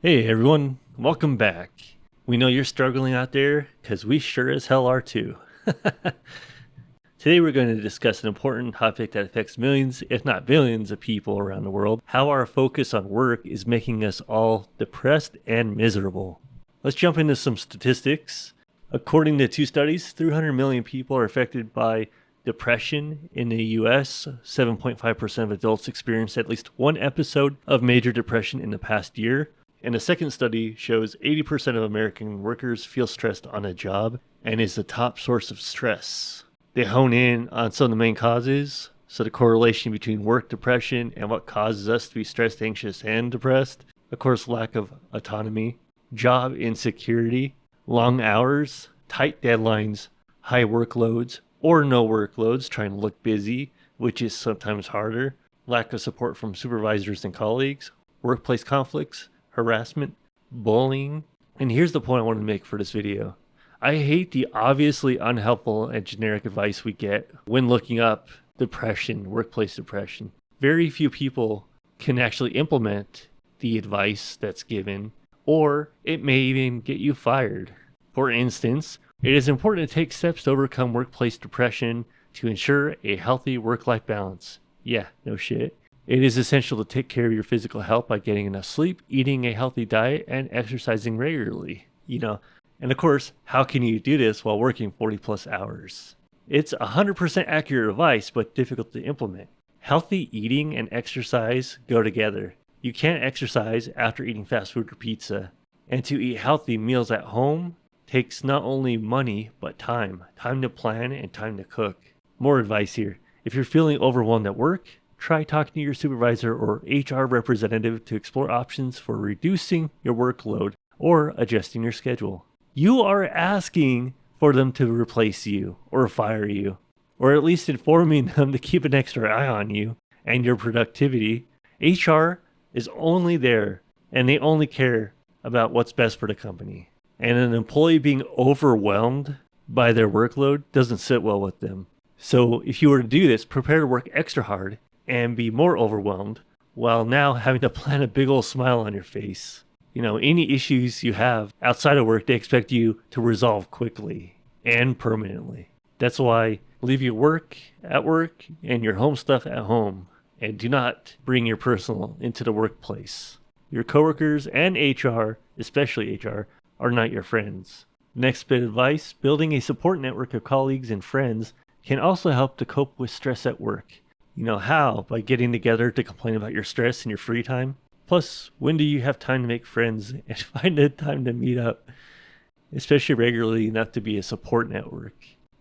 Hey everyone, welcome back. We know you're struggling out there because we sure as hell are too. Today we're going to discuss an important topic that affects millions, if not billions, of people around the world. How our focus on work is making us all depressed and miserable. Let's jump into some statistics. According to two studies, 300 million people are affected by depression in the US. 7.5% of adults experienced at least one episode of major depression in the past year. And a second study shows 80% of American workers feel stressed on a job and is the top source of stress. They hone in on some of the main causes, so the correlation between work depression and what causes us to be stressed, anxious, and depressed. Of course, lack of autonomy, job insecurity, long hours, tight deadlines, high workloads, or no workloads, trying to look busy, which is sometimes harder, lack of support from supervisors and colleagues, workplace conflicts, harassment, bullying. And here's the point I want to make for this video. I hate the obviously unhelpful and generic advice we get when looking up depression, workplace depression. Very few people can actually implement the advice that's given, or it may even get you fired. For instance, it is important to take steps to overcome workplace depression to ensure a healthy work-life balance. Yeah, no shit. It is essential to take care of your physical health by getting enough sleep, eating a healthy diet, and exercising regularly. And of course, how can you do this while working 40 plus hours? It's 100% accurate advice, but difficult to implement. Healthy eating and exercise go together. You can't exercise after eating fast food or pizza. And to eat healthy meals at home takes not only money, but time. Time to plan and time to cook. More advice here. If you're feeling overwhelmed at work, try talking to your supervisor or HR representative to explore options for reducing your workload or adjusting your schedule. You are asking for them to replace you or fire you, or at least informing them to keep an extra eye on you and your productivity. HR is only there and they only care about what's best for the company. And an employee being overwhelmed by their workload doesn't sit well with them. So if you were to do this, prepare to work extra hard and be more overwhelmed while now having to plant a big old smile on your face. Any issues you have outside of work, they expect you to resolve quickly and permanently. That's why leave your work at work and your home stuff at home, and do not bring your personal into the workplace. Your coworkers and HR, especially HR, are not your friends. Next bit of advice, building a support network of colleagues and friends can also help to cope with stress at work. How? By getting together to complain about your stress in your free time. Plus, when do you have time to make friends and find the time to meet up, especially regularly enough to be a support network?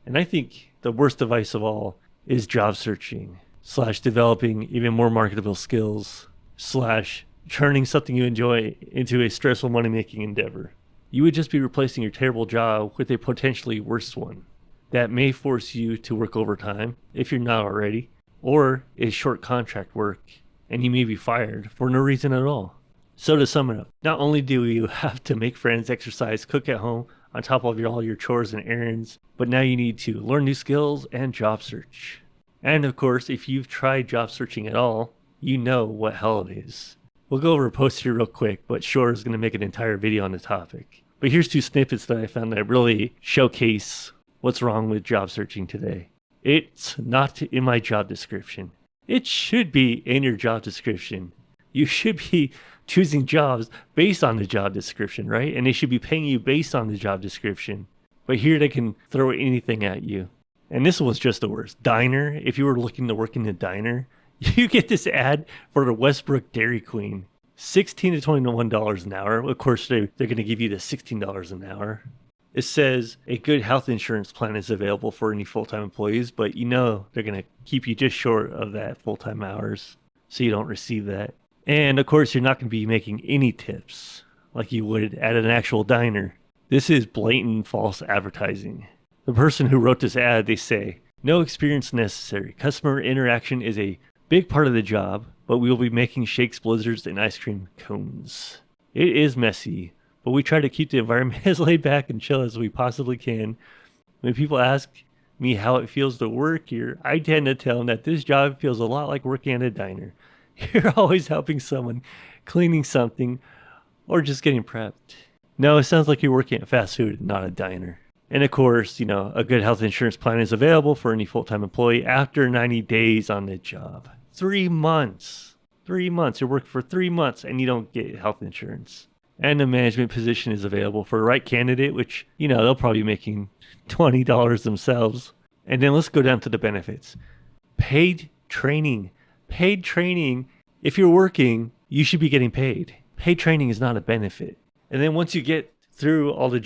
And I think the worst advice of all is job searching / developing even more marketable skills / turning something you enjoy into a stressful money-making endeavor. You would just be replacing your terrible job with a potentially worse one that may force you to work overtime if you're not already, or is short contract work, and you may be fired for no reason at all. So to sum it up, not only do you have to make friends, exercise, cook at home, on top of all your chores and errands, but now you need to learn new skills and job search. And of course, if you've tried job searching at all, you know what hell it is. We'll go over a post here real quick, but Shore is going to make an entire video on the topic. But here's two snippets that I found that really showcase what's wrong with job searching today. It's not in my job description. It should be in your job description. You should be choosing jobs based on the job description, right? And they should be paying you based on the job description. But here they can throw anything at you. And this was just the worst. Diner, if you were looking to work in a diner, you get this ad for the Westbrook Dairy Queen. $16 to $21 an hour. Of course, they're going to give you the $16 an hour. It says a good health insurance plan is available for any full-time employees, but they're going to keep you just short of that full-time hours, so you don't receive that. And of course, you're not going to be making any tips like you would at an actual diner. This is blatant false advertising. The person who wrote this ad, they say, no experience necessary. Customer interaction is a big part of the job, but we will be making shakes, blizzards, and ice cream cones. It is messy, but we try to keep the environment as laid back and chill as we possibly can. When people ask me how it feels to work here, I tend to tell them that this job feels a lot like working at a diner. You're always helping someone, cleaning something, or just getting prepped? No, it sounds like you're working at fast food, not a diner. And of course, a good health insurance plan is available for any full-time employee after 90 days on the job. 3 months. 3 months. You're working for 3 months and you don't get health insurance. And a management position is available for the right candidate, which, they'll probably be making $20 themselves. And then let's go down to the benefits. Paid training. Paid training. If you're working, you should be getting paid. Paid training is not a benefit. And then once you get through all the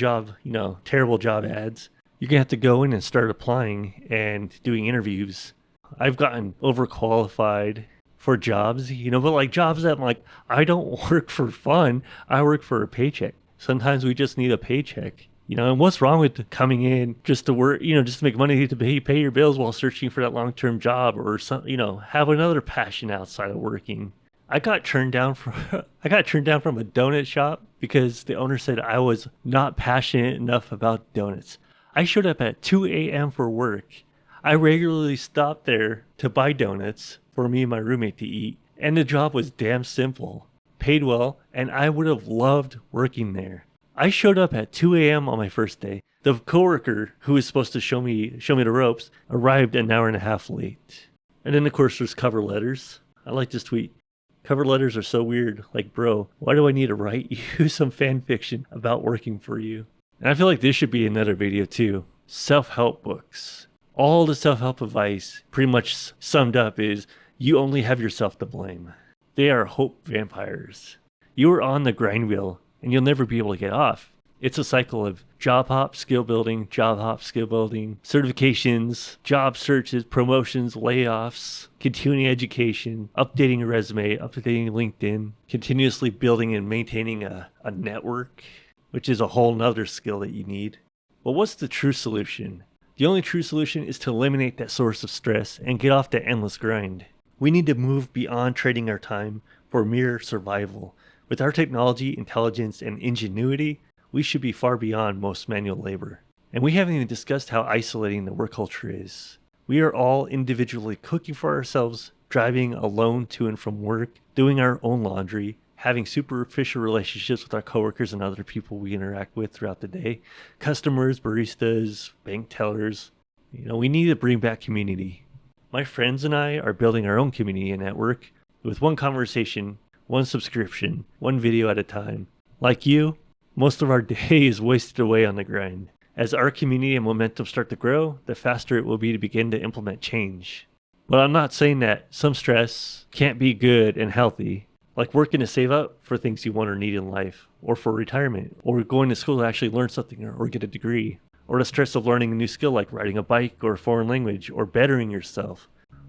terrible job ads, you're going to have to go in and start applying and doing interviews. I've gotten overqualified for jobs, but like jobs that I'm like, I don't work for fun. I work for a paycheck. Sometimes we just need a paycheck, and what's wrong with coming in just to work, just to make money to pay your bills while searching for that long-term job or some, have another passion outside of working. I got turned down from a donut shop because the owner said I was not passionate enough about donuts. I showed up at 2 a.m. for work. I regularly stopped there to buy donuts for me and my roommate to eat, and the job was damn simple, paid well, and I would have loved working there. I showed up at 2 a.m. on my first day. The coworker who was supposed to show me the ropes arrived an hour and a half late. And then of course there's cover letters. I like this tweet. Cover letters are so weird. Like, bro, why do I need to write you some fan fiction about working for you? And I feel like this should be another video too. Self-help books. All the self-help advice pretty much summed up is you only have yourself to blame. They are hope vampires. You are on the grind wheel and you'll never be able to get off. It's a cycle of job hop, skill building, certifications, job searches, promotions, layoffs, continuing education, updating a resume, updating LinkedIn, continuously building and maintaining a network, which is a whole nother skill that you need. But what's the true solution? The only true solution is to eliminate that source of stress and get off that endless grind. We need to move beyond trading our time for mere survival. With our technology, intelligence, and ingenuity, we should be far beyond most manual labor. And we haven't even discussed how isolating the work culture is. We are all individually cooking for ourselves, driving alone to and from work, doing our own laundry, having superficial relationships with our coworkers and other people we interact with throughout the day, customers, baristas, bank tellers. We need to bring back community. My friends and I are building our own community and network with one conversation, one subscription, one video at a time. Like you, most of our day is wasted away on the grind. As our community and momentum start to grow, the faster it will be to begin to implement change. But I'm not saying that some stress can't be good and healthy, like working to save up for things you want or need in life, or for retirement, or going to school to actually learn something or get a degree, or the stress of learning a new skill like riding a bike or a foreign language, or bettering yourself.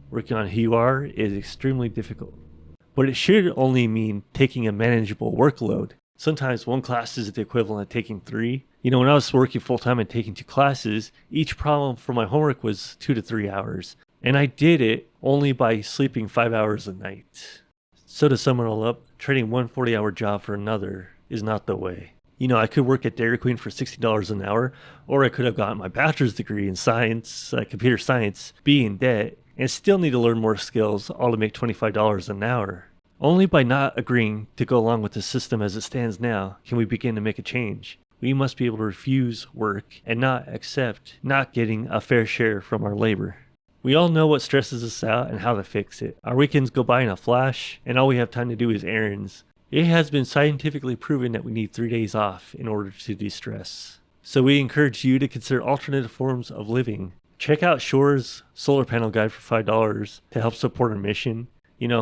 Working on who you are is extremely difficult. But it should only mean taking a manageable workload. Sometimes one class is the equivalent of taking 3. When I was working full-time and taking 2 classes, each problem for my homework was 2 to 3 hours. And I did it only by sleeping 5 hours a night. So to sum it all up, trading one 40-hour job for another is not the way. I could work at Dairy Queen for $60 an hour, or I could have gotten my bachelor's degree in science, computer science, be in debt, and still need to learn more skills, all to make $25 an hour. Only by not agreeing to go along with the system as it stands now can we begin to make a change. We must be able to refuse work and not accept not getting a fair share from our labor. We all know what stresses us out and how to fix it. Our weekends go by in a flash, and all we have time to do is errands. It has been scientifically proven that we need 3 days off in order to de-stress. So we encourage you to consider alternative forms of living. Check out Shore's solar panel guide for $5 to help support our mission.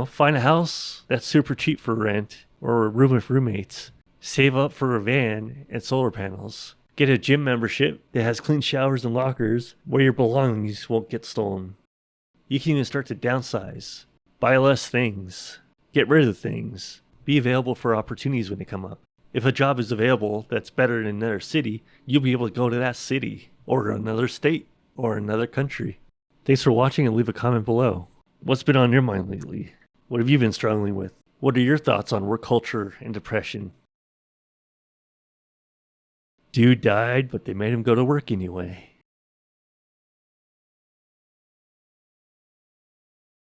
Find a house that's super cheap for rent or a room with roommates. Save up for a van and solar panels. Get a gym membership that has clean showers and lockers where your belongings won't get stolen. You can even start to downsize. Buy less things. Get rid of things. Be available for opportunities when they come up. If a job is available that's better in another city, you'll be able to go to that city or another state or another country. Thanks for watching and leave a comment below. What's been on your mind lately? What have you been struggling with? What are your thoughts on work culture and depression? Dude died, but they made him go to work anyway.